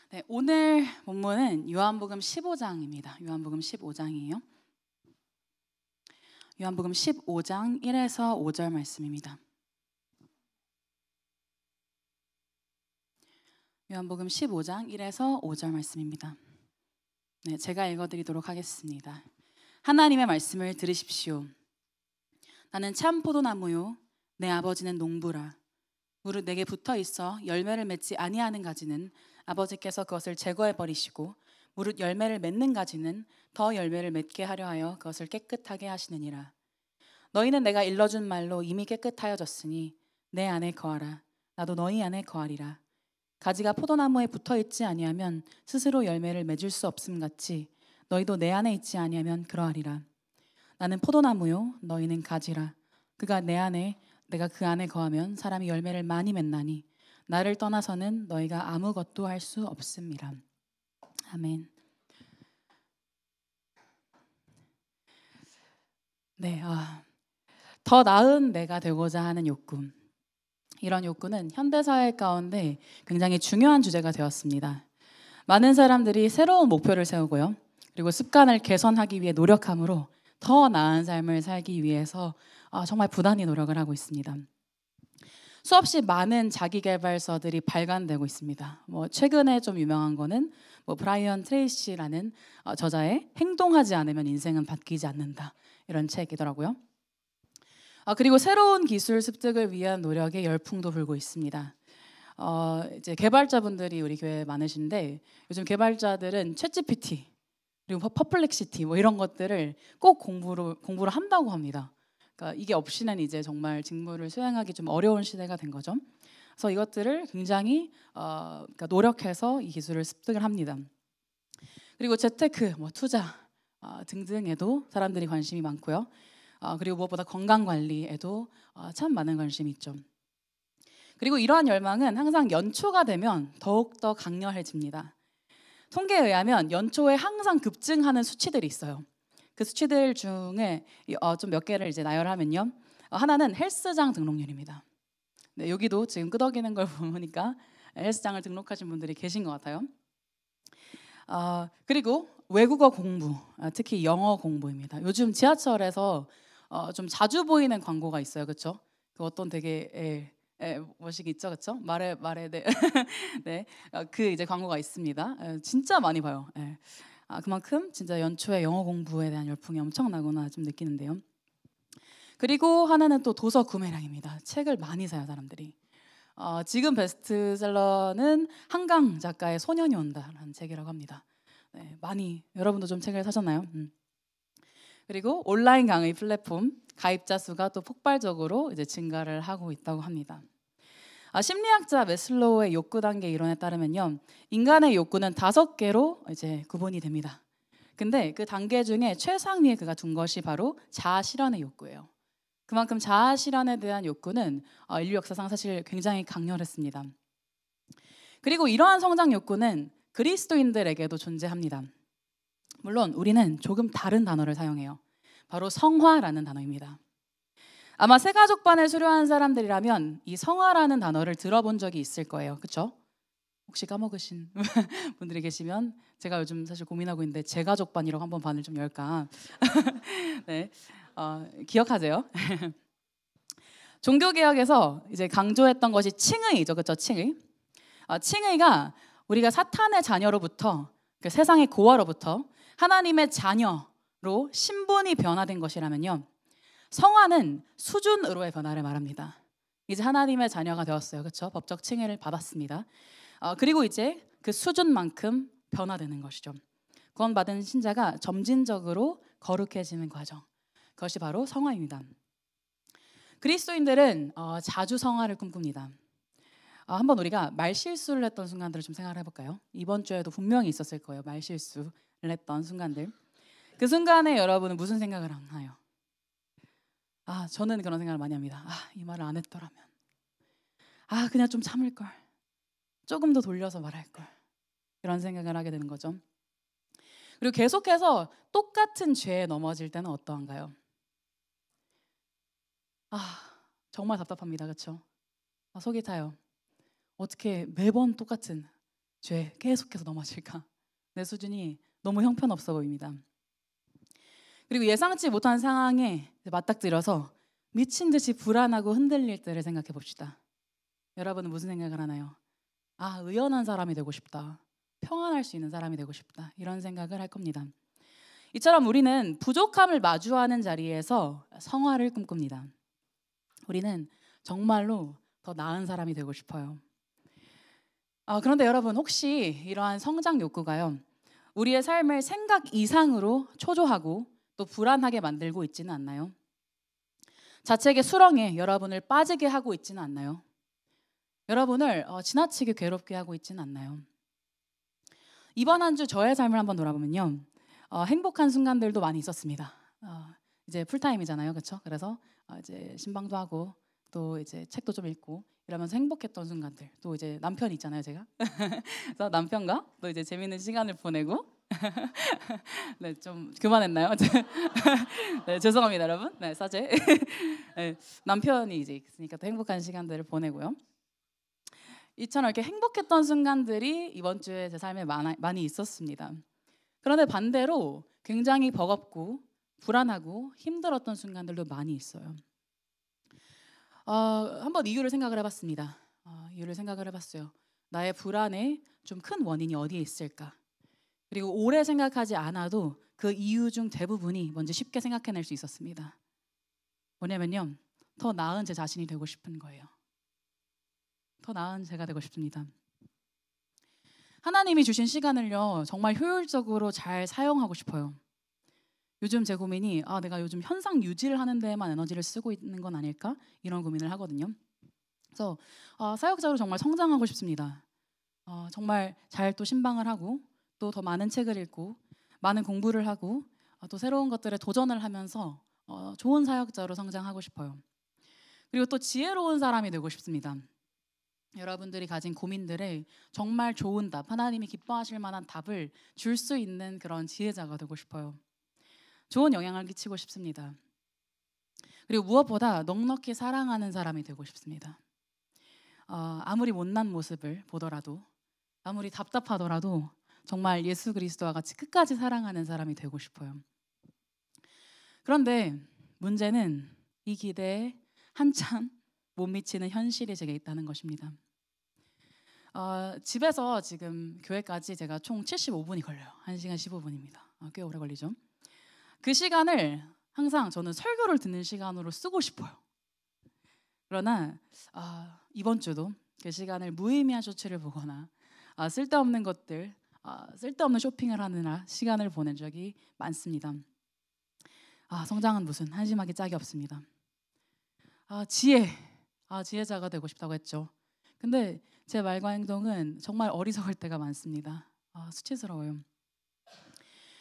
네, 오늘 본문은 요한복음 15장입니다. 요한복음 15장이에요. 요한복음 15장 1에서 5절 말씀입니다. 요한복음 15장 1에서 5절 말씀입니다. 네, 제가 읽어드리도록 하겠습니다. 하나님의 말씀을 들으십시오. 나는 참 포도나무요, 내 아버지는 농부라. 무릇 내게 붙어 있어 열매를 맺지 아니하는 가지는 아버지께서 그것을 제거해 버리시고 무릇 열매를 맺는 가지는 더 열매를 맺게 하려 하여 그것을 깨끗하게 하시느니라. 너희는 내가 일러준 말로 이미 깨끗하여졌으니 내 안에 거하라. 나도 너희 안에 거하리라. 가지가 포도나무에 붙어 있지 아니하면 스스로 열매를 맺을 수 없음 같이 너희도 내 안에 있지 아니하면 그러하리라. 나는 포도나무요, 너희는 가지라. 그가 내 안에 내가 그 안에 거하면 사람이 열매를 많이 맺나니 나를 떠나서는 너희가 아무것도 할 수 없습니다. 아멘. 네, 더 나은 내가 되고자 하는 욕구. 이런 욕구는 현대사회 가운데 굉장히 중요한 주제가 되었습니다. 많은 사람들이 새로운 목표를 세우고요. 그리고 습관을 개선하기 위해 노력함으로 더 나은 삶을 살기 위해서 정말 부단히 노력을 하고 있습니다. 수없이 많은 자기계발서들이 발간되고 있습니다. 최근에 좀 유명한 거는 브라이언 트레이시라는 저자의 행동하지 않으면 인생은 바뀌지 않는다 이런 책이더라고요. 그리고 새로운 기술 습득을 위한 노력에 열풍도 불고 있습니다. 이제 개발자분들이 우리 교회에 많으신데 요즘 개발자들은 챗GPT 그리고 퍼플렉시티 이런 것들을 꼭 공부를 한다고 합니다. 그러니까 이게 없이는 이제 정말 직무를 수행하기 좀 어려운 시대가 된 거죠. 그래서 이것들을 굉장히 그러니까 노력해서 이 기술을 습득을 합니다. 그리고 재테크, 투자 등등에도 사람들이 관심이 많고요. 그리고 무엇보다 건강 관리에도 참 많은 관심이 있죠. 그리고 이러한 열망은 항상 연초가 되면 더욱더 강렬해집니다. 통계에 의하면 연초에 항상 급증하는 수치들이 있어요. 그 수치들 중에 좀 몇 개를 이제 나열하면요. 하나는 헬스장 등록률입니다. 네, 여기도 지금 끄덕이는 걸 보니까 헬스장을 등록하신 분들이 계신 것 같아요. 그리고 외국어 공부, 특히 영어 공부입니다. 요즘 지하철에서 좀 자주 보이는 광고가 있어요, 그렇죠? 그 어떤 되게 뭐시기 있죠, 그렇죠? 말해 네, 네, 그 이제 광고가 있습니다. 진짜 많이 봐요. 그만큼 진짜 연초에 영어 공부에 대한 열풍이 엄청나구나 좀 느끼는데요. 그리고 하나는 또 도서 구매량입니다. 책을 많이 사요, 사람들이. 지금 베스트셀러는 한강 작가의 소년이 온다라는 책이라고 합니다. 네, 많이 여러분도 좀 책을 사셨나요? 그리고 온라인 강의 플랫폼 가입자 수가 또 폭발적으로 이제 증가를 하고 있다고 합니다. 심리학자 매슬로우의 욕구 단계 이론에 따르면요, 인간의 욕구는 5개로 이제 구분이 됩니다. 근데 그 단계 중에 최상위에 그가 둔 것이 바로 자아 실현의 욕구예요. 그만큼 자아 실현에 대한 욕구는 인류 역사상 사실 굉장히 강렬했습니다. 그리고 이러한 성장 욕구는 그리스도인들에게도 존재합니다. 물론 우리는 조금 다른 단어를 사용해요. 바로 성화라는 단어입니다. 아마 새가족반을 수료한 사람들이라면 이 성화라는 단어를 들어본 적이 있을 거예요. 그렇죠? 혹시 까먹으신 분들이 계시면 제가 요즘 사실 고민하고 있는데 제가족반이라고 한번 반을 좀 열까? 네, 기억하세요? 종교개혁에서 이제 강조했던 것이 칭의죠, 그렇죠? 칭의. 칭의가 우리가 사탄의 자녀로부터 그 세상의 고아로부터 하나님의 자녀로 신분이 변화된 것이라면요, 성화는 수준으로의 변화를 말합니다. 이제 하나님의 자녀가 되었어요, 그렇죠? 법적 칭의를 받았습니다. 그리고 이제 그 수준만큼 변화되는 것이죠. 구원받은 신자가 점진적으로 거룩해지는 과정, 그것이 바로 성화입니다. 그리스도인들은 자주 성화를 꿈꿉니다. 한번 우리가 말실수를 했던 순간들을 좀 생각을 해볼까요? 이번 주에도 분명히 있었을 거예요. 말실수를 했던 순간들. 그 순간에 여러분은 무슨 생각을 하나요? 저는 그런 생각을 많이 합니다. 이 말을 안 했더라면. 그냥 좀 참을 걸. 조금 더 돌려서 말할 걸. 이런 생각을 하게 되는 거죠. 그리고 계속해서 똑같은 죄에 넘어질 때는 어떠한가요? 정말 답답합니다. 그렇죠? 속이 타요. 어떻게 매번 똑같은 죄에 계속해서 넘어질까? 내 수준이 너무 형편없어 보입니다. 그리고 예상치 못한 상황에 맞닥뜨려서 미친 듯이 불안하고 흔들릴 때를 생각해 봅시다. 여러분은 무슨 생각을 하나요? 아, 의연한 사람이 되고 싶다. 평안할 수 있는 사람이 되고 싶다. 이런 생각을 할 겁니다. 이처럼 우리는 부족함을 마주하는 자리에서 성화를 꿈꿉니다. 우리는 정말로 더 나은 사람이 되고 싶어요. 그런데 여러분, 혹시 이러한 성장 욕구가요, 우리의 삶을 생각 이상으로 초조하고 또 불안하게 만들고 있지는 않나요? 자책의 수렁에 여러분을 빠지게 하고 있지는 않나요? 여러분을 지나치게 괴롭게 하고 있지는 않나요? 이번 한 주 저의 삶을 한번 돌아보면요, 행복한 순간들도 많이 있었습니다. 이제 풀타임이잖아요, 그렇죠? 그래서 이제 신방도 하고 또 이제 책도 좀 읽고 이러면서 행복했던 순간들, 또 이제 남편이 있잖아요, 제가. 그래서 남편과 또 이제 재밌는 시간을 보내고 네, 좀 그만했나요? 네, 죄송합니다, 여러분. 네, 사죄. 네, 남편이 이제 있으니까 또 행복한 시간들을 보내고요. 이처럼 이렇게 행복했던 순간들이 이번 주에 제 삶에 많이 있었습니다. 그런데 반대로 굉장히 버겁고 불안하고 힘들었던 순간들도 많이 있어요. 한번 이유를 생각을 해봤습니다. 이유를 생각을 해봤어요. 나의 불안의 좀 큰 원인이 어디에 있을까? 그리고 오래 생각하지 않아도 그 이유 중 대부분이 뭔지 쉽게 생각해낼 수 있었습니다. 뭐냐면요, 더 나은 제 자신이 되고 싶은 거예요. 더 나은 제가 되고 싶습니다. 하나님이 주신 시간을요, 정말 효율적으로 잘 사용하고 싶어요. 요즘 제 고민이 내가 요즘 현상 유지를 하는 데에만 에너지를 쓰고 있는 건 아닐까? 이런 고민을 하거든요. 그래서 사역자로 정말 성장하고 싶습니다. 정말 잘 또 신방을 하고 또 더 많은 책을 읽고 많은 공부를 하고 또 새로운 것들에 도전을 하면서 좋은 사역자로 성장하고 싶어요. 그리고 또 지혜로운 사람이 되고 싶습니다. 여러분들이 가진 고민들에 정말 좋은 답, 하나님이 기뻐하실 만한 답을 줄 수 있는 그런 지혜자가 되고 싶어요. 좋은 영향을 끼치고 싶습니다. 그리고 무엇보다 넉넉히 사랑하는 사람이 되고 싶습니다. 아무리 못난 모습을 보더라도, 아무리 답답하더라도 정말 예수 그리스도와 같이 끝까지 사랑하는 사람이 되고 싶어요. 그런데 문제는 이 기대에 한참 못 미치는 현실이 제게 있다는 것입니다. 집에서 지금 교회까지 제가 총 75분이 걸려요. 1시간 15분입니다. 꽤 오래 걸리죠. 그 시간을 항상 저는 설교를 듣는 시간으로 쓰고 싶어요. 그러나 이번 주도 그 시간을 무의미한 쇼츠를 보거나 쓸데없는 것들, 쓸데없는 쇼핑을 하느라 시간을 보낸 적이 많습니다. 성장은 무슨 한심하기 짝이 없습니다. 지혜자가 되고 싶다고 했죠. 근데 제 말과 행동은 정말 어리석을 때가 많습니다. 수치스러워요.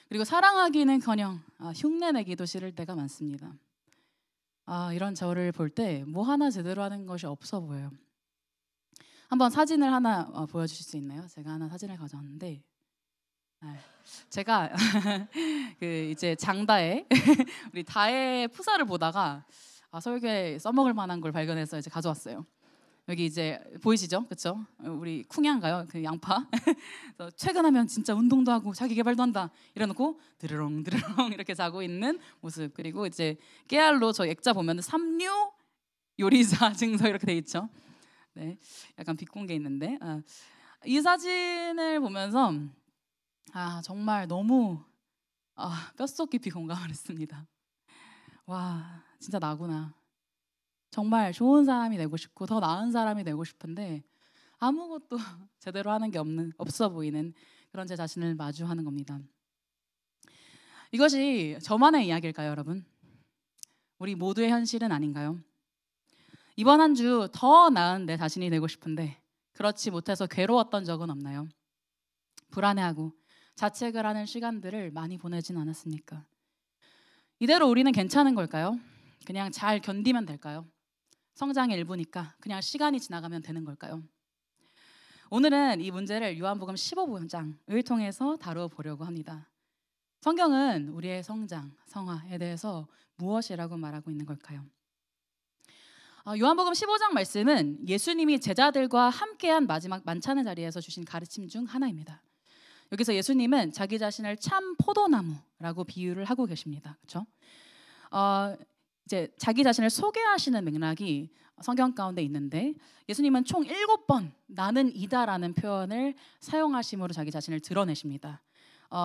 그리고 사랑하기는커녕 흉내내기도 싫을 때가 많습니다. 이런 저를 볼 때 뭐 하나 제대로 하는 것이 없어 보여요. 한번 사진을 하나 보여주실 수 있나요? 제가 하나 사진을 가져왔는데, 제가 그 이제 장다혜 우리 다혜 푸사를 보다가 설교에 써먹을 만한 걸 발견해서 이제 가져왔어요. 여기 이제 보이시죠? 그렇죠? 우리 쿵양가요? 그 양파. 퇴근하면 진짜 운동도 하고 자기 개발도 한다. 이래놓고 드르렁 드르렁 이렇게 자고 있는 모습. 그리고 이제 깨알로 저 액자 보면 삼류 요리사 증서 이렇게 돼 있죠. 네, 약간 비꼰 게 있는데 이 사진을 보면서 정말 너무 뼛속 깊이 공감을 했습니다. 와, 진짜 나구나. 정말 좋은 사람이 되고 싶고 더 나은 사람이 되고 싶은데 아무것도 제대로 하는 게 없어 보이는 그런 제 자신을 마주하는 겁니다. 이것이 저만의 이야기일까요, 여러분? 우리 모두의 현실은 아닌가요? 이번 한 주 더 나은 내 자신이 되고 싶은데 그렇지 못해서 괴로웠던 적은 없나요? 불안해하고 자책을 하는 시간들을 많이 보내진 않았습니까? 이대로 우리는 괜찮은 걸까요? 그냥 잘 견디면 될까요? 성장의 일부니까 그냥 시간이 지나가면 되는 걸까요? 오늘은 이 문제를 요한복음 15장을 통해서 다뤄보려고 합니다. 성경은 우리의 성장, 성화에 대해서 무엇이라고 말하고 있는 걸까요? 요한복음 15장 말씀은 예수님이 제자들과 함께한 마지막 만찬의 자리에서 주신 가르침 중 하나입니다. 여기서 예수님은 자기 자신을 참 포도나무라고 비유를 하고 계십니다. 그렇죠? 이제 자기 자신을 소개하시는 맥락이 성경 가운데 있는데 예수님은 총 7번 나는 이다라는 표현을 사용하심으로 자기 자신을 드러내십니다.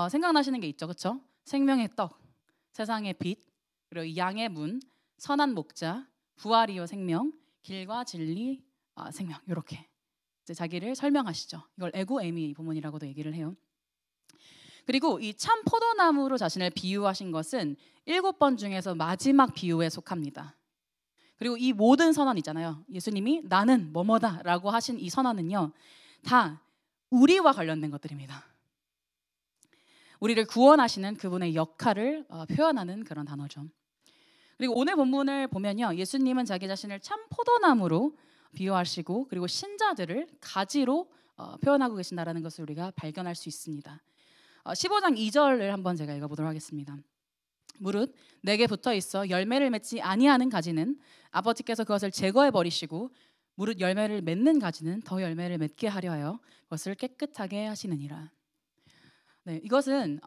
생각나시는 게 있죠, 그렇죠? 생명의 떡, 세상의 빛, 그리고 양의 문, 선한 목자, 부활이요 생명, 길과 진리, 생명 이렇게 이제 자기를 설명하시죠. 이걸 에고에미 본문이라고도 얘기를 해요. 그리고 이 참 포도나무로 자신을 비유하신 것은 7번 중에서 마지막 비유에 속합니다. 그리고 이 모든 선언 있잖아요. 예수님이 나는 뭐뭐다라고 하신 이 선언은요, 다 우리와 관련된 것들입니다. 우리를 구원하시는 그분의 역할을 표현하는 그런 단어죠. 그리고 오늘 본문을 보면요, 예수님은 자기 자신을 참 포도나무로 비유하시고 그리고 신자들을 가지로 표현하고 계신다라는 것을 우리가 발견할 수 있습니다. 15장 2절을 한번 제가 읽어보도록 하겠습니다. 무릇 내게 붙어 있어 열매를 맺지 아니하는 가지는 아버지께서 그것을 제거해 버리시고 무릇 열매를 맺는 가지는 더 열매를 맺게 하려 하여 그것을 깨끗하게 하시느니라. 네, 이것은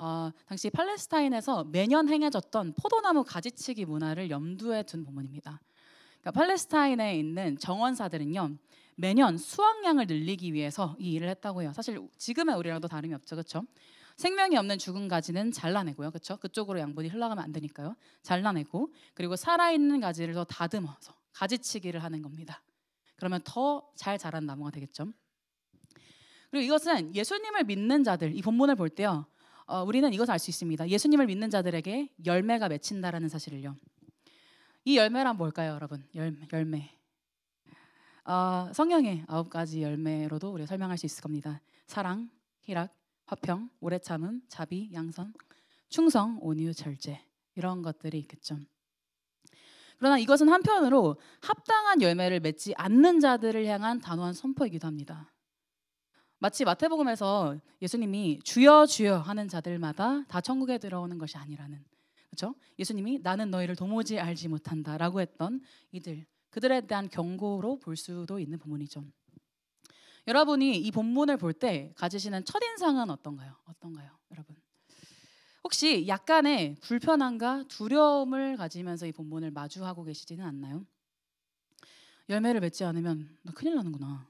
당시 팔레스타인에서 매년 행해졌던 포도나무 가지치기 문화를 염두에 둔 본문입니다. 그러니까 팔레스타인에 있는 정원사들은요, 매년 수확량을 늘리기 위해서 이 일을 했다고 해요. 사실 지금의 우리랑도 다름이 없죠, 그렇죠? 생명이 없는 죽은 가지는 잘라내고요, 그렇죠? 그쪽으로 양분이 흘러가면 안 되니까요. 잘라내고 그리고 살아있는 가지를 더 다듬어서 가지치기를 하는 겁니다. 그러면 더 잘 자란 나무가 되겠죠. 그리고 이것은 예수님을 믿는 자들, 이 본문을 볼 때요, 우리는 이것을 알 수 있습니다. 예수님을 믿는 자들에게 열매가 맺힌다라는 사실을요. 이 열매란 뭘까요, 여러분? 열매. 성령의 9가지 열매로도 우리가 설명할 수 있을 겁니다. 사랑, 희락, 화평, 오래 참음, 자비, 양선, 충성, 온유, 절제, 이런 것들이 있겠죠. 그러나 이것은 한편으로 합당한 열매를 맺지 않는 자들을 향한 단호한 선포이기도 합니다. 마치 마태복음에서 예수님이 주여 주여 하는 자들마다 다 천국에 들어오는 것이 아니라는, 그렇죠? 예수님이 나는 너희를 도무지 알지 못한다라고 했던 그들에 대한 경고로 볼 수도 있는 본문이죠. 여러분이 이 본문을 볼 때 가지시는 첫인상은 어떤가요, 여러분? 혹시 약간의 불편함과 두려움을 가지면서 이 본문을 마주하고 계시지는 않나요? 열매를 맺지 않으면 나 큰일 나는구나.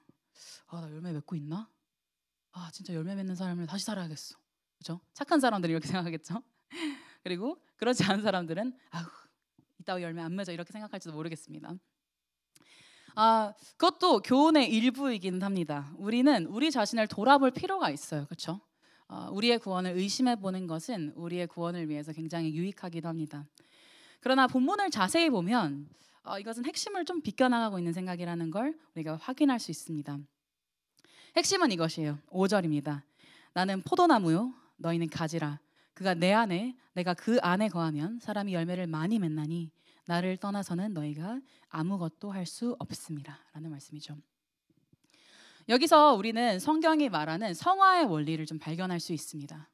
나 열매 맺고 있나? 진짜 열매 맺는 사람을 다시 살아야겠어. 그렇죠? 착한 사람들이 이렇게 생각하겠죠. 그리고 그렇지 않은 사람들은 이따위 열매 안 맺어 이렇게 생각할지도 모르겠습니다. 그것도 교훈의 일부이긴 합니다. 우리는 우리 자신을 돌아볼 필요가 있어요. 그렇죠? 우리의 구원을 의심해 보는 것은 우리의 구원을 위해서 굉장히 유익하기도 합니다. 그러나 본문을 자세히 보면 이것은 핵심을 좀 비껴나가고 있는 생각이라는 걸 우리가 확인할 수 있습니다. 핵심은 이것이에요. 5절입니다. 나는 포도나무요 너희는 가지라. 그가 내 안에 내가 그 안에 거하면 사람이 열매를 많이 맺나니 나를 떠나서는 너희가 아무것도 할 수 없음이라 라는 말씀이죠. 여기서 우리는 성경이 말하는 성화의 원리를 좀 발견할 수 있습니다.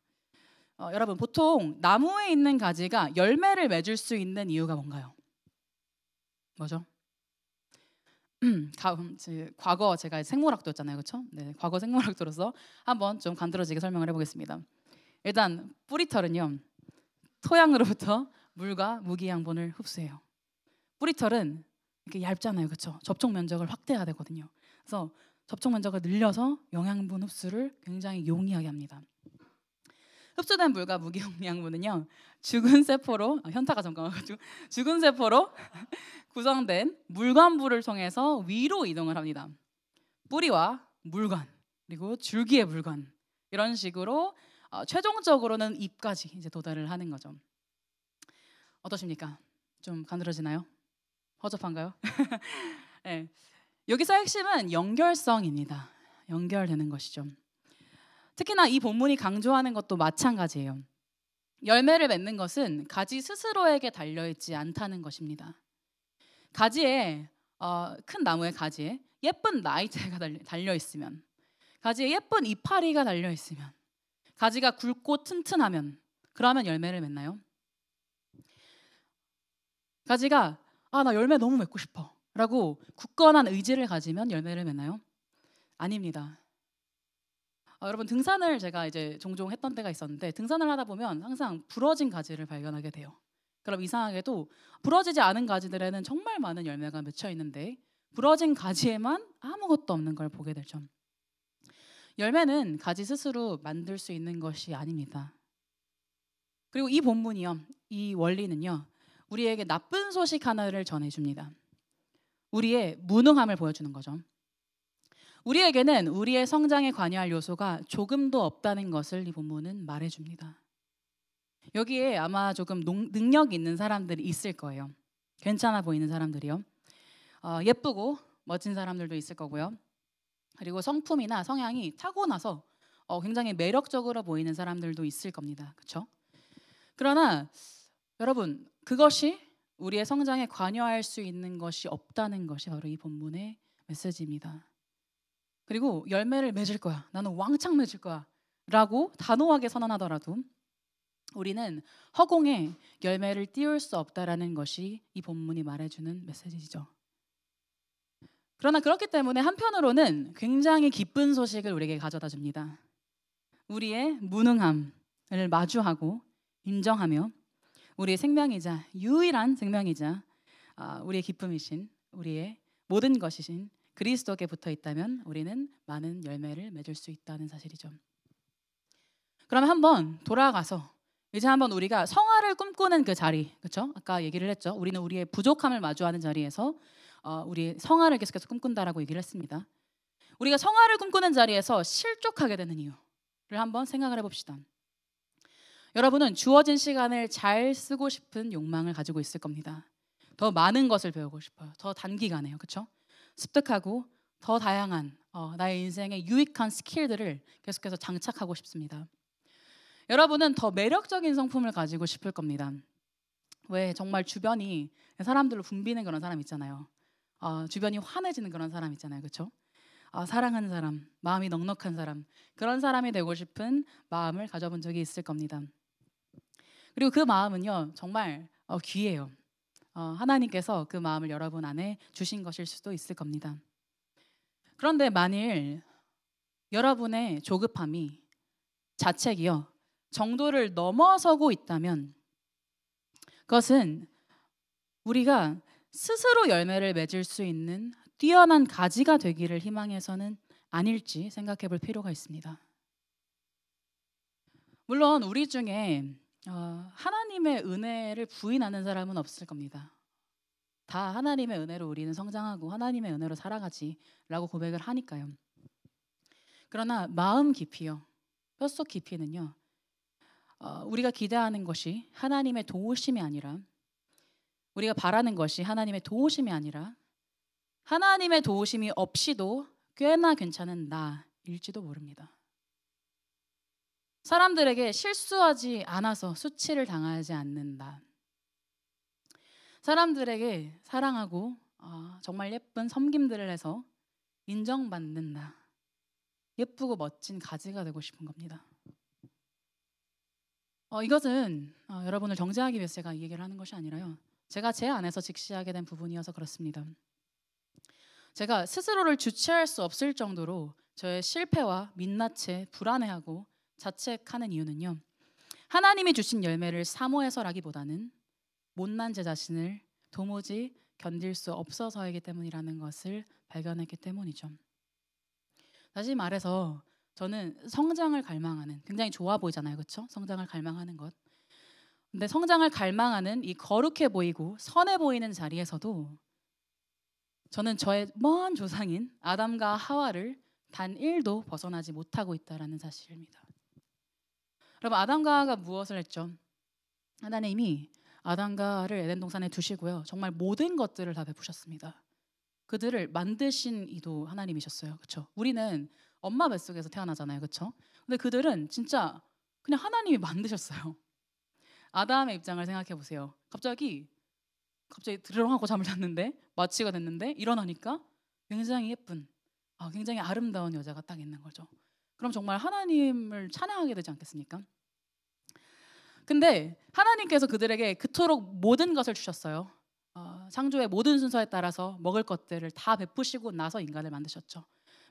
여러분, 보통 나무에 있는 가지가 열매를 맺을 수 있는 이유가 뭔가요? 뭐죠? 과거 제가 생물학도였잖아요, 그렇죠? 네, 과거 생물학도로서 한번 좀 간드러지게 설명을 해보겠습니다. 일단 뿌리털은요, 토양으로부터 물과 무기양분을 흡수해요. 뿌리털은 이렇게 얇잖아요, 그렇죠? 접촉 면적을 확대해야 되거든요. 그래서 접촉 면적을 늘려서 영양분 흡수를 굉장히 용이하게 합니다. 흡수된 물과 무기양분은요, 죽은 세포로 현타가 잠깐 와가지고 죽은 세포로 구성된 물관부를 통해서 위로 이동을 합니다. 뿌리와 물관 그리고 줄기의 물관 이런 식으로 최종적으로는 잎까지 이제 도달을 하는 거죠. 어떠십니까? 좀 가늘어지나요? 허접한가요? 네. 여기서 핵심은 연결성입니다. 연결되는 것이죠. 특히나 이 본문이 강조하는 것도 마찬가지예요. 열매를 맺는 것은 가지 스스로에게 달려있지 않다는 것입니다. 가지에 큰 나무의 가지에 예쁜 나이테가 달려있으면, 가지에 예쁜 이파리가 달려있으면, 가지가 굵고 튼튼하면 그러면 열매를 맺나요? 가지가 나 열매 너무 맺고 싶어 라고 굳건한 의지를 가지면 열매를 맺나요? 아닙니다. 여러분 등산을 제가 이제 종종 했던 때가 있었는데 등산을 하다 보면 항상 부러진 가지를 발견하게 돼요. 그럼 이상하게도 부러지지 않은 가지들에는 정말 많은 열매가 맺혀 있는데 부러진 가지에만 아무것도 없는 걸 보게 되죠. 열매는 가지 스스로 만들 수 있는 것이 아닙니다. 그리고 이 본문이요, 이 원리는요, 우리에게 나쁜 소식 하나를 전해줍니다. 우리의 무능함을 보여주는 거죠. 우리에게는 우리의 성장에 관여할 요소가 조금도 없다는 것을 이 본문은 말해줍니다. 여기에 아마 조금 능력 있는 사람들이 있을 거예요. 괜찮아 보이는 사람들이요. 예쁘고 멋진 사람들도 있을 거고요. 그리고 성품이나 성향이 타고나서 굉장히 매력적으로 보이는 사람들도 있을 겁니다. 그렇죠? 그러나 여러분, 그것이 우리의 성장에 관여할 수 있는 것이 없다는 것이 바로 이 본문의 메시지입니다. 그리고 열매를 맺을 거야, 나는 왕창 맺을 거야 라고 단호하게 선언하더라도 우리는 허공에 열매를 띄울 수 없다라는 것이 이 본문이 말해주는 메시지죠. 그러나 그렇기 때문에 한편으로는 굉장히 기쁜 소식을 우리에게 가져다 줍니다. 우리의 무능함을 마주하고 인정하며 우리의 생명이자 유일한 생명이자 우리의 기쁨이신 우리의 모든 것이신 그리스도께 붙어 있다면 우리는 많은 열매를 맺을 수 있다는 사실이죠. 그러면 한번 돌아가서 이제 한번 우리가 성화를 꿈꾸는 그 자리, 그렇죠? 아까 얘기를 했죠. 우리는 우리의 부족함을 마주하는 자리에서 우리 성화를 계속해서 꿈꾼다라고 얘기를 했습니다. 우리가 성화를 꿈꾸는 자리에서 실족하게 되는 이유를 한번 생각을 해봅시다. 여러분은 주어진 시간을 잘 쓰고 싶은 욕망을 가지고 있을 겁니다. 더 많은 것을 배우고 싶어요. 더 단기간에요, 그렇죠? 습득하고 더 다양한 나의 인생의 유익한 스킬들을 계속해서 장착하고 싶습니다. 여러분은 더 매력적인 성품을 가지고 싶을 겁니다. 왜 정말 주변이 사람들로 붐비는 그런 사람 있잖아요. 주변이 환해지는 그런 사람 있잖아요, 그렇죠? 사랑하는 사람, 마음이 넉넉한 사람, 그런 사람이 되고 싶은 마음을 가져본 적이 있을 겁니다. 그리고 그 마음은요 정말 귀해요. 하나님께서 그 마음을 여러분 안에 주신 것일 수도 있을 겁니다. 그런데 만일 여러분의 조급함이 자책이요 정도를 넘어서고 있다면 그것은 우리가 스스로 열매를 맺을 수 있는 뛰어난 가지가 되기를 희망해서는 아닐지 생각해 볼 필요가 있습니다. 물론 우리 중에 하나님의 은혜를 부인하는 사람은 없을 겁니다. 다 하나님의 은혜로 우리는 성장하고 하나님의 은혜로 살아가지라고 고백을 하니까요. 그러나 마음 깊이요, 뼛속 깊이는요, 우리가 기대하는 것이 하나님의 도우심이 아니라 우리가 바라는 것이 하나님의 도우심이 아니라 하나님의 도우심이 없이도 꽤나 괜찮은 나일지도 모릅니다. 사람들에게 실수하지 않아서 수치를 당하지 않는 나, 사람들에게 사랑하고 정말 예쁜 섬김들을 해서 인정받는 나, 예쁘고 멋진 가지가 되고 싶은 겁니다. 이것은 여러분을 정죄하기 위해서 제가 이 얘기를 하는 것이 아니라요, 제가 제 안에서 직시하게 된 부분이어서 그렇습니다. 제가 스스로를 주체할 수 없을 정도로 저의 실패와 민낯에 불안해하고 자책하는 이유는요, 하나님이 주신 열매를 사모해서라기보다는 못난 제 자신을 도무지 견딜 수 없어서이기 때문이라는 것을 발견했기 때문이죠. 다시 말해서 저는 성장을 갈망하는, 굉장히 좋아 보이잖아요, 그렇죠? 성장을 갈망하는 것. 근데 성장을 갈망하는 이 거룩해 보이고 선해 보이는 자리에서도 저는 저의 먼 조상인 아담과 하와를 단 1도 벗어나지 못하고 있다는 사실입니다. 여러분, 아담과 하와가 무엇을 했죠? 하나님이 아담과 하와를 에덴 동산에 두시고요, 정말 모든 것들을 다 베푸셨습니다. 그들을 만드신 이도 하나님이셨어요, 그렇죠? 우리는 엄마 뱃속에서 태어나잖아요, 그렇죠? 근데 그들은 진짜 그냥 하나님이 만드셨어요. 아담의 입장을 생각해 보세요. 갑자기 드르렁하고 잠을 잤는데, 마취가 됐는데 일어나니까 굉장히 예쁜, 굉장히 아름다운 여자가 딱 있는 거죠. 그럼 정말 하나님을 찬양하게 되지 않겠습니까? 근데 하나님께서 그들에게 그토록 모든 것을 주셨어요. 창조의 모든 순서에 따라서 먹을 것들을 다 베푸시고 나서 인간을 만드셨죠.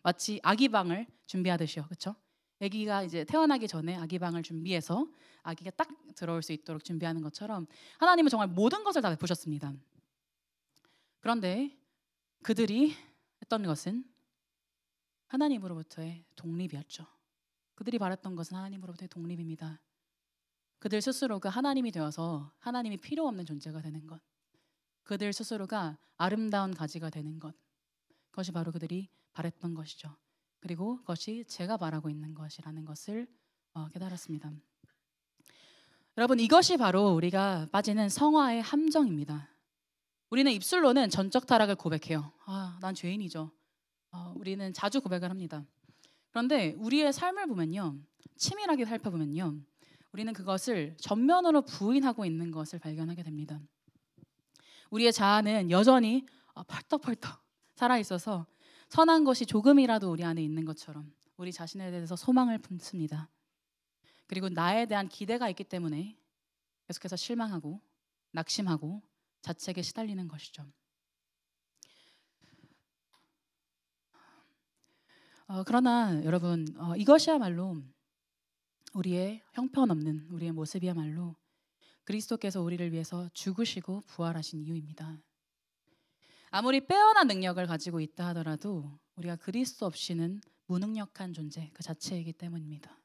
마치 아기방을 준비하듯이요, 그렇죠? 아기가 이제 태어나기 전에 아기방을 준비해서 아기가 딱 들어올 수 있도록 준비하는 것처럼 하나님은 정말 모든 것을 다 베푸셨습니다. 그런데 그들이 했던 것은 하나님으로부터의 독립이었죠. 그들이 바랐던 것은 하나님으로부터의 독립입니다. 그들 스스로가 하나님이 되어서 하나님이 필요 없는 존재가 되는 것, 그들 스스로가 아름다운 가지가 되는 것, 그것이 바로 그들이 바랬던 것이죠. 그리고 그것이 제가 바라고 있는 것이라는 것을 깨달았습니다. 여러분, 이것이 바로 우리가 빠지는 성화의 함정입니다. 우리는 입술로는 전적 타락을 고백해요. 난 죄인이죠. 우리는 자주 고백을 합니다. 그런데 우리의 삶을 보면요, 치밀하게 살펴보면요, 우리는 그것을 전면으로 부인하고 있는 것을 발견하게 됩니다. 우리의 자아는 여전히 펄떡펄떡 살아있어서 선한 것이 조금이라도 우리 안에 있는 것처럼 우리 자신에 대해서 소망을 품습니다. 그리고 나에 대한 기대가 있기 때문에 계속해서 실망하고 낙심하고 자책에 시달리는 것이죠. 그러나 여러분, 이것이야말로 우리의 형편없는 우리의 모습이야말로 그리스도께서 우리를 위해서 죽으시고 부활하신 이유입니다. 아무리 빼어난 능력을 가지고 있다 하더라도 우리가 그리스도 없이는 무능력한 존재 그 자체이기 때문입니다.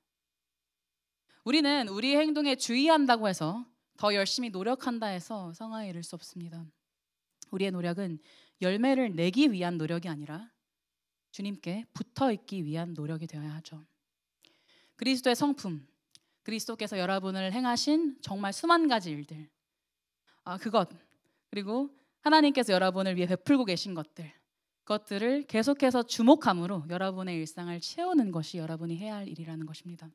우리는 우리의 행동에 주의한다고 해서 더 열심히 노력한다 해서 성화에 이를 수 없습니다. 우리의 노력은 열매를 내기 위한 노력이 아니라 주님께 붙어 있기 위한 노력이 되어야 하죠. 그리스도의 성품, 그리스도께서 여러분을 행하신 정말 수만 가지 일들, 그것, 그리고 하나님께서 여러분을 위해 베풀고 계신 것들, 그것들을 계속해서 주목함으로 여러분의 일상을 채우는 것이 여러분이 해야 할 일이라는 것입니다.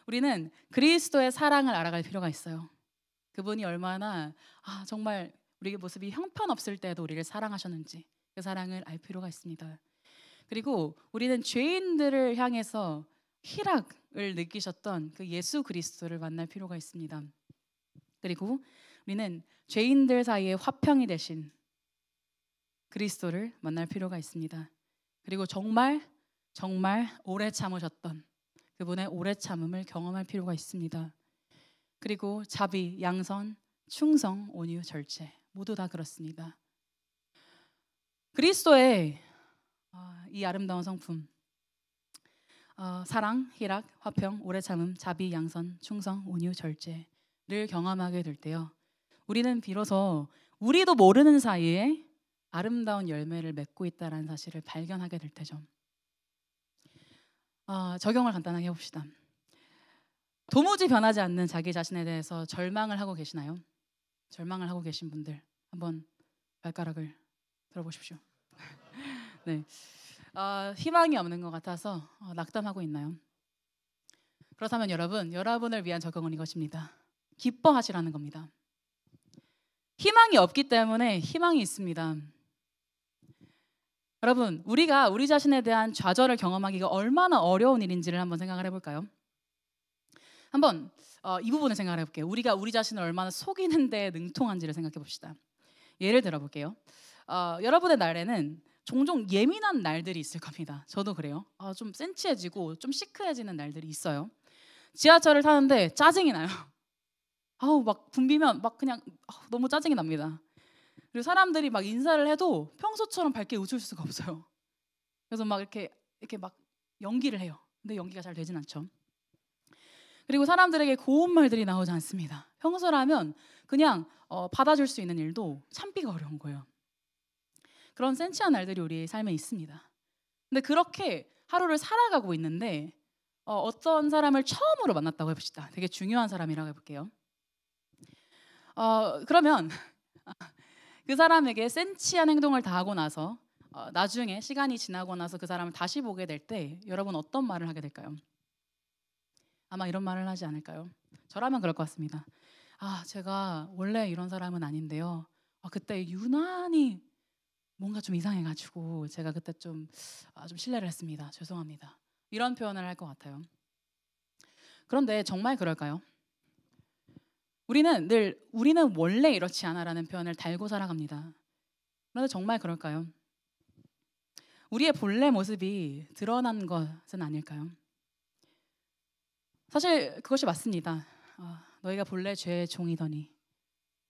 우리는 그리스도의 사랑을 알아갈 필요가 있어요. 그분이 얼마나 정말 우리의 모습이 형편없을 때도 우리를 사랑하셨는지 그 사랑을 알 필요가 있습니다. 그리고 우리는 죄인들을 향해서 희락을 느끼셨던 그 예수 그리스도를 만날 필요가 있습니다. 그리고 우리는 죄인들 사이에 화평이 되신 그리스도를 만날 필요가 있습니다. 그리고 정말 오래 참으셨던 그분의 오래 참음을 경험할 필요가 있습니다. 그리고 자비, 양선, 충성, 온유, 절제 모두 다 그렇습니다. 그리스도의 이 아름다운 성품, 사랑, 희락, 화평, 오래 참음, 자비, 양선, 충성, 온유, 절제를 경험하게 될 때요, 우리는 비로소 우리도 모르는 사이에 아름다운 열매를 맺고 있다는 사실을 발견하게 될 테죠. 적용을 간단하게 해봅시다. 도무지 변하지 않는 자기 자신에 대해서 절망을 하고 계시나요? 절망을 하고 계신 분들 한번 발가락을 들어보십시오. 네, 희망이 없는 것 같아서 낙담하고 있나요? 그렇다면 여러분을 위한 적용은 이것입니다. 기뻐하시라는 겁니다. 희망이 없기 때문에 희망이 있습니다. 여러분, 우리가 우리 자신에 대한 좌절을 경험하기가 얼마나 어려운 일인지를 한번 생각을 해볼까요? 한번 이 부분을 생각을 해볼게요. 우리가 우리 자신을 얼마나 속이는 데 능통한지를 생각해 봅시다. 예를 들어볼게요. 여러분의 날에는 종종 예민한 날들이 있을 겁니다. 저도 그래요. 좀 센치해지고 좀 시크해지는 날들이 있어요. 지하철을 타는데 짜증이 나요. 막 붐비면 막 그냥 너무 짜증이 납니다. 그리고 사람들이 막 인사를 해도 평소처럼 밝게 웃을 수가 없어요. 그래서 막 이렇게 막 연기를 해요. 근데 연기가 잘 되진 않죠. 그리고 사람들에게 고운 말들이 나오지 않습니다. 평소라면 그냥 받아줄 수 있는 일도 참기가 어려운 거예요. 그런 센치한 날들이 우리의 삶에 있습니다. 근데 그렇게 하루를 살아가고 있는데 어떤 사람을 처음으로 만났다고 해봅시다. 되게 중요한 사람이라고 해볼게요. 그러면 그 사람에게 센치한 행동을 다 하고 나서 나중에 시간이 지나고 나서 그 사람을 다시 보게 될 때 여러분 어떤 말을 하게 될까요? 아마 이런 말을 하지 않을까요? 저라면 그럴 것 같습니다. 제가 원래 이런 사람은 아닌데요. 그때 유난히 뭔가 좀 이상해가지고 제가 그때 좀 실례를 했습니다. 죄송합니다. 이런 표현을 할 것 같아요. 그런데 정말 그럴까요? 우리는 원래 이렇지 않아라는 표현을 달고 살아갑니다. 그런데 정말 그럴까요? 우리의 본래 모습이 드러난 것은 아닐까요? 사실 그것이 맞습니다. 너희가 본래 죄의 종이더니,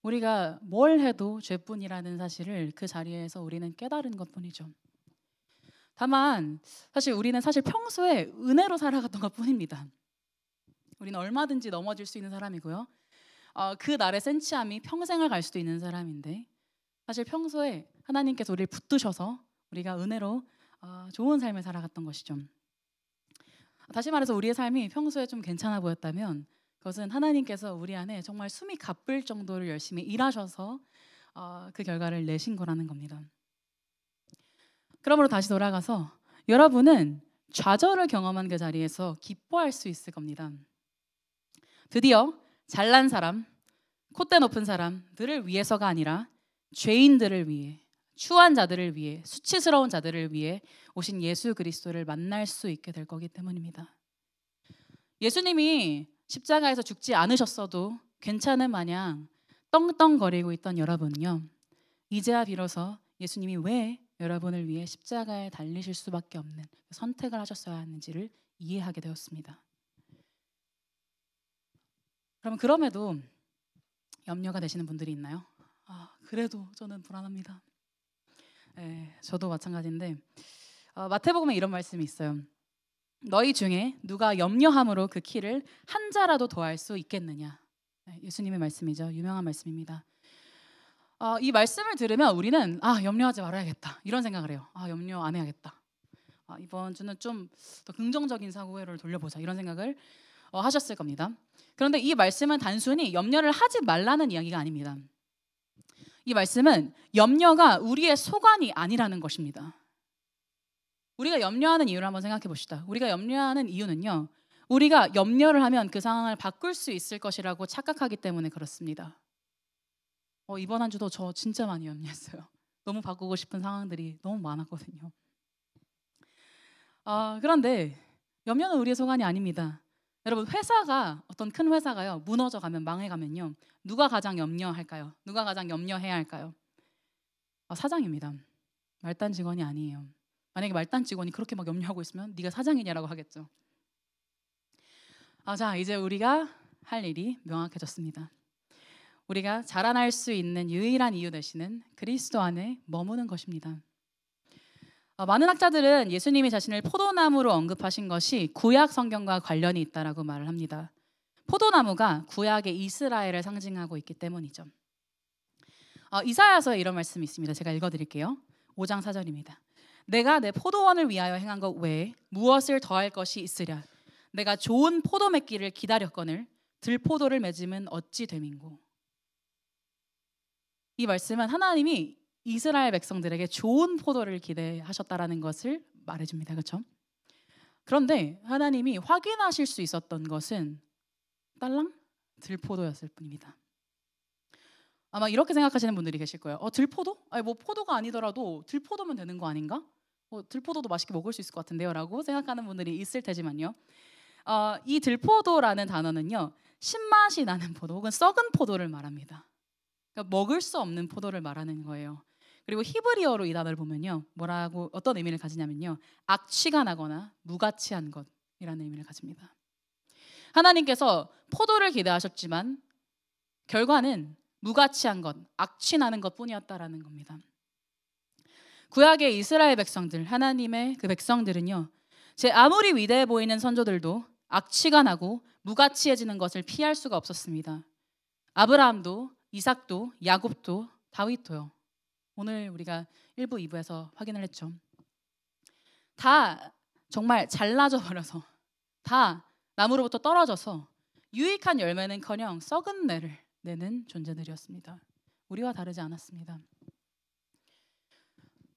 우리가 뭘 해도 죄뿐이라는 사실을 그 자리에서 우리는 깨달은 것뿐이죠. 다만 사실 우리는 평소에 은혜로 살아갔던 것뿐입니다. 우리는 얼마든지 넘어질 수 있는 사람이고요. 그 날의 센치함이 평생을 갈 수도 있는 사람인데, 사실 평소에 하나님께서 우리를 붙드셔서 우리가 은혜로 좋은 삶을 살아갔던 것이죠. 다시 말해서 우리의 삶이 평소에 좀 괜찮아 보였다면 그것은 하나님께서 우리 안에 정말 숨이 가쁠 정도로 열심히 일하셔서 그 결과를 내신 거라는 겁니다. 그러므로 다시 돌아가서 여러분은 좌절을 경험한 그 자리에서 기뻐할 수 있을 겁니다. 드디어 잘난 사람, 콧대 높은 사람들을 위해서가 아니라 죄인들을 위해, 추한 자들을 위해, 수치스러운 자들을 위해 오신 예수 그리스도를 만날 수 있게 될 거기 때문입니다. 예수님이 십자가에서 죽지 않으셨어도 괜찮은 마냥 떵떵거리고 있던 여러분은요, 이제야 비로소 예수님이 왜 여러분을 위해 십자가에 달리실 수밖에 없는 선택을 하셨어야 하는지를 이해하게 되었습니다. 그럼에도 염려가 되시는 분들이 있나요? 그래도 저는 불안합니다. 저도 마찬가지인데, 마태복음에 이런 말씀이 있어요. 너희 중에 누가 염려함으로 그 키를 한 자라도 더할 수 있겠느냐. 예수님의 말씀이죠. 유명한 말씀입니다. 이 말씀을 들으면 우리는 염려하지 말아야겠다 이런 생각을 해요. 염려 안 해야겠다. 이번 주는 좀 더 긍정적인 사고를 돌려보자 이런 생각을 하셨을 겁니다. 그런데 이 말씀은 단순히 염려를 하지 말라는 이야기가 아닙니다. 이 말씀은 염려가 우리의 소관이 아니라는 것입니다. 우리가 염려하는 이유를 한번 생각해 봅시다. 우리가 염려하는 이유는요, 우리가 염려를 하면 그 상황을 바꿀 수 있을 것이라고 착각하기 때문에 그렇습니다. 이번 한 주도 저 진짜 많이 염려했어요. 너무 바꾸고 싶은 상황들이 너무 많았거든요. 그런데 염려는 우리의 소관이 아닙니다. 여러분, 어떤 큰 회사가요, 무너져가면, 망해가면요, 누가 가장 염려할까요? 누가 가장 염려해야 할까요? 사장입니다. 말단 직원이 아니에요. 만약에 말단 직원이 그렇게 막 염려하고 있으면 네가 사장이냐라고 하겠죠. 자, 이제 우리가 할 일이 명확해졌습니다. 우리가 자라날 수 있는 유일한 이유 되시는 그리스도 안에 머무는 것입니다. 많은 학자들은 예수님이 자신을 포도나무로 언급하신 것이 구약 성경과 관련이 있다라고 말을 합니다. 포도나무가 구약의 이스라엘을 상징하고 있기 때문이죠. 이사야서에 이런 말씀이 있습니다. 제가 읽어드릴게요. 5장 4절입니다. 내가 내 포도원을 위하여 행한 것 외에 무엇을 더할 것이 있으랴. 내가 좋은 포도 맺기를 기다렸거늘 들포도를 맺음은 어찌 됨인고. 이 말씀은 하나님이 이스라엘 백성들에게 좋은 포도를 기대하셨다라는 것을 말해줍니다. 그렇죠? 그런데 하나님이 확인하실 수 있었던 것은 딸랑 들포도였을 뿐입니다. 아마 이렇게 생각하시는 분들이 계실 거예요. 들포도? 뭐 포도가 아니더라도 들포도면 되는 거 아닌가? 들포도도 맛있게 먹을 수 있을 것 같은데요 라고 생각하는 분들이 있을 테지만요, 이 들포도라는 단어는요, 신맛이 나는 포도 혹은 썩은 포도를 말합니다. 그러니까 먹을 수 없는 포도를 말하는 거예요. 그리고 히브리어로 이 단어를 보면요, 어떤 의미를 가지냐면요, 악취가 나거나 무가치한 것이라는 의미를 가집니다. 하나님께서 포도를 기대하셨지만 결과는 무가치한 것, 악취 나는 것뿐이었다라는 겁니다. 구약의 이스라엘 백성들, 하나님의 그 백성들은요, 아무리 위대해 보이는 선조들도 악취가 나고 무가치해지는 것을 피할 수가 없었습니다. 아브라함도, 이삭도, 야곱도, 다윗도요. 오늘 우리가 1부, 2부에서 확인을 했죠. 다 정말 잘라져 버려서, 다 나무로부터 떨어져서 유익한 열매는커녕 썩은 내를 내는 존재들이었습니다. 우리와 다르지 않았습니다.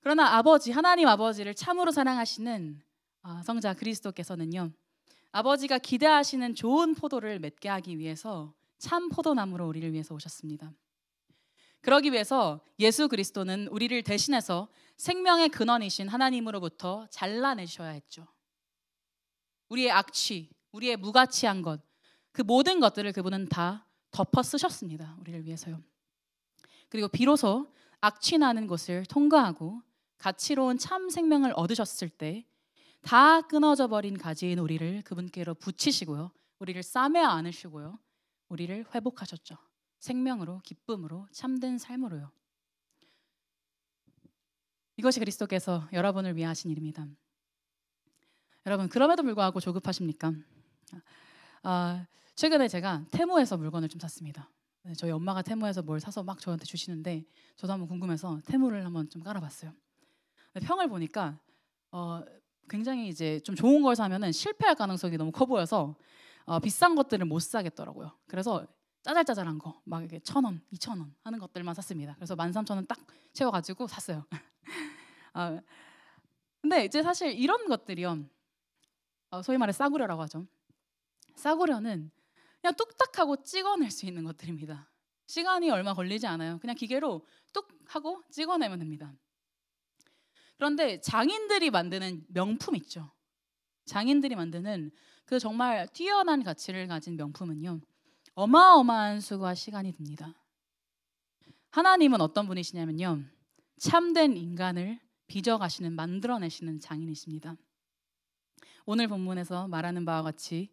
그러나 하나님 아버지를 참으로 사랑하시는 성자 그리스도께서는요, 아버지가 기대하시는 좋은 포도를 맺게 하기 위해서 참 포도나무로 우리를 위해서 오셨습니다. 그러기 위해서 예수 그리스도는 우리를 대신해서 생명의 근원이신 하나님으로부터 잘라내셔야 했죠. 우리의 악취, 우리의 무가치한 것, 그 모든 것들을 그분은 다 덮어 쓰셨습니다. 우리를 위해서요. 그리고 비로소 악취나는 곳을 통과하고 가치로운 참 생명을 얻으셨을 때 다 끊어져 버린 가지인 우리를 그분께로 붙이시고요. 우리를 싸매 안으시고요. 우리를 회복하셨죠. 생명으로, 기쁨으로, 참된 삶으로요. 이것이 그리스도께서 여러분을 위해 하신 일입니다. 여러분, 그럼에도 불구하고 조급하십니까? 최근에 제가 테무에서 물건을 좀 샀습니다. 저희 엄마가 테무에서 뭘 사서 막 저한테 주시는데 저도 한번 궁금해서 테무를 한번 좀 깔아봤어요. 평을 보니까 굉장히 이제 좀 좋은 걸 사면은 실패할 가능성이 너무 커 보여서 비싼 것들을 못 사겠더라고요. 그래서 짜잘짜잘한 거 막 이게 1,000원, 2,000원 하는 것들만 샀습니다. 그래서 13,000원 딱 채워가지고 샀어요. 근데 이제 사실 이런 것들이요, 소위 말해 싸구려라고 하죠. 싸구려는 그냥 뚝딱하고 찍어낼 수 있는 것들입니다. 시간이 얼마 걸리지 않아요. 그냥 기계로 뚝 하고 찍어내면 됩니다. 그런데 장인들이 만드는 명품 있죠. 장인들이 만드는 그 정말 뛰어난 가치를 가진 명품은요, 어마어마한 수고와 시간이 듭니다. 하나님은 어떤 분이시냐면요, 참된 인간을 빚어가시는, 만들어내시는 장인이십니다. 오늘 본문에서 말하는 바와 같이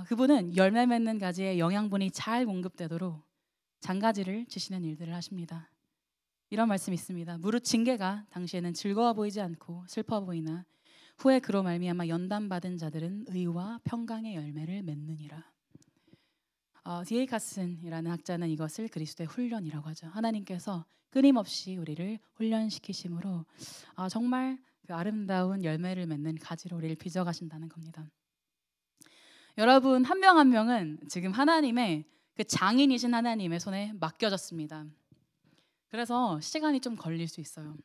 그분은 열매 맺는 가지에 영양분이 잘 공급되도록 장가지를 치시는 일들을 하십니다. 이런 말씀이 있습니다. 무릇 징계가 당시에는 즐거워 보이지 않고 슬퍼 보이나 후에 그로 말미암아 연단받은 자들은 의와 평강의 열매를 맺느니라. D.A. 카슨이라는 학자는 이것을 그리스도의 훈련이라고 하죠. 하나님께서 끊임없이 우리를 훈련시키심으로 정말 그 아름다운 열매를 맺는 가지로 우리를 빚어가신다는 겁니다. 여러분 한 명 한 명은 지금 하나님의 그 장인이신 하나님의 손에 맡겨졌습니다. 그래서 시간이 좀 걸릴 수 있어요.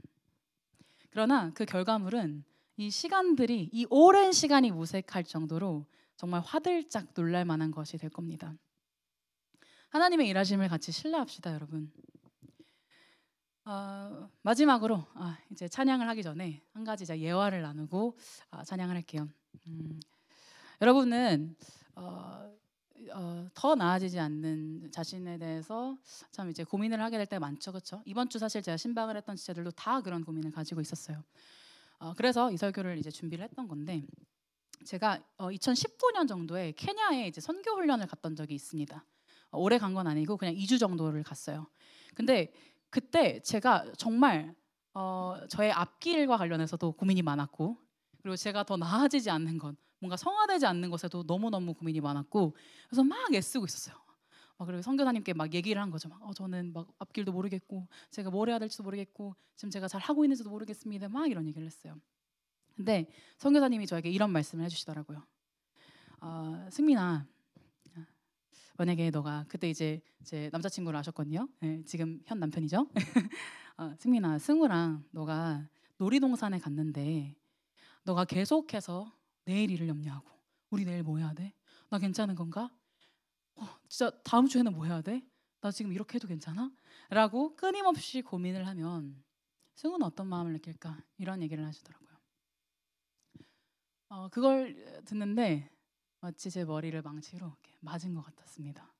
그러나 그 결과물은 이 시간들이, 이 오랜 시간이 무색할 정도로 정말 화들짝 놀랄 만한 것이 될 겁니다. 하나님의 일하심을 같이 신뢰합시다, 여러분. 마지막으로 이제 찬양을 하기 전에 한 가지 이제 예화를 나누고 찬양을 할게요. 여러분은 더 나아지지 않는 자신에 대해서 참 이제 고민을 하게 될 때 많죠, 그렇죠? 이번 주 사실 제가 신방을 했던 지체들도 다 그런 고민을 가지고 있었어요. 그래서 이 설교를 이제 준비를 했던 건데, 제가 2019년 정도에 케냐에 이제 선교 훈련을 갔던 적이 있습니다. 오래 간 건 아니고 그냥 2주 정도를 갔어요. 근데 그때 제가 정말 저의 앞길과 관련해서도 고민이 많았고, 그리고 제가 더 나아지지 않는 것, 뭔가 성화되지 않는 것에도 너무너무 고민이 많았고, 그래서 막 애쓰고 있었어요. 그리고 선교사님께 막 얘기를 한 거죠. 저는 막 앞길도 모르겠고 제가 뭘 해야 될지도 모르겠고 지금 제가 잘 하고 있는지도 모르겠습니다. 막 이런 얘기를 했어요. 근데 선교사님이 저에게 이런 말씀을 해주시더라고요. 승민아, 만약에 너가 그때 이제 제 남자친구를 아셨거든요. 네, 지금 현 남편이죠. 승민아, 승우랑 너가 놀이동산에 갔는데 너가 계속해서 내일 일을 염려하고 우리 내일 뭐 해야 돼? 나 괜찮은 건가? 진짜 다음 주에는 뭐 해야 돼? 나 지금 이렇게 해도 괜찮아? 라고 끊임없이 고민을 하면 승우는 어떤 마음을 느낄까? 이런 얘기를 하시더라고요. 그걸 듣는데 마치 제 머리를 망치로 이렇게 맞은 것 같았습니다.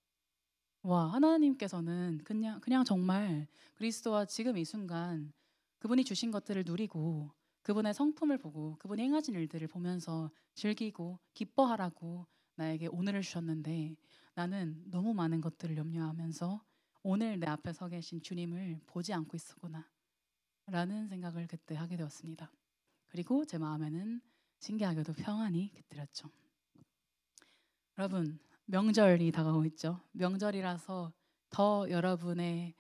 와, 하나님께서는 그냥 정말 그리스도와 지금 이 순간 그분이 주신 것들을 누리고 그분의 성품을 보고 그분이 행하신 일들을 보면서 즐기고 기뻐하라고 나에게 오늘을 주셨는데, 나는 너무 많은 것들을 염려하면서 오늘 내 앞에 서 계신 주님을 보지 않고 있었구나 라는 생각을 그때 하게 되었습니다. 그리고 제 마음에는 신기하게도 평안이 깃들었죠. 여러분, 명절이 다가오고 있죠. 명절이라서 더 여러분의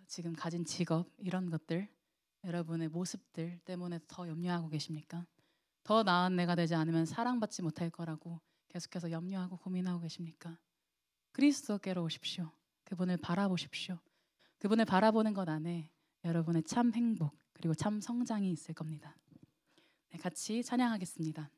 지금 가진 직업, 이런 것들, 여러분의 모습들 때문에 더 염려하고 계십니까? 더 나은 내가 되지 않으면 사랑받지 못할 거라고 계속해서 염려하고 고민하고 계십니까? 그리스도께로 오십시오. 그분을 바라보십시오. 그분을 바라보는 것 안에 여러분의 참 행복 그리고 참 성장이 있을 겁니다. 네, 같이 찬양하겠습니다.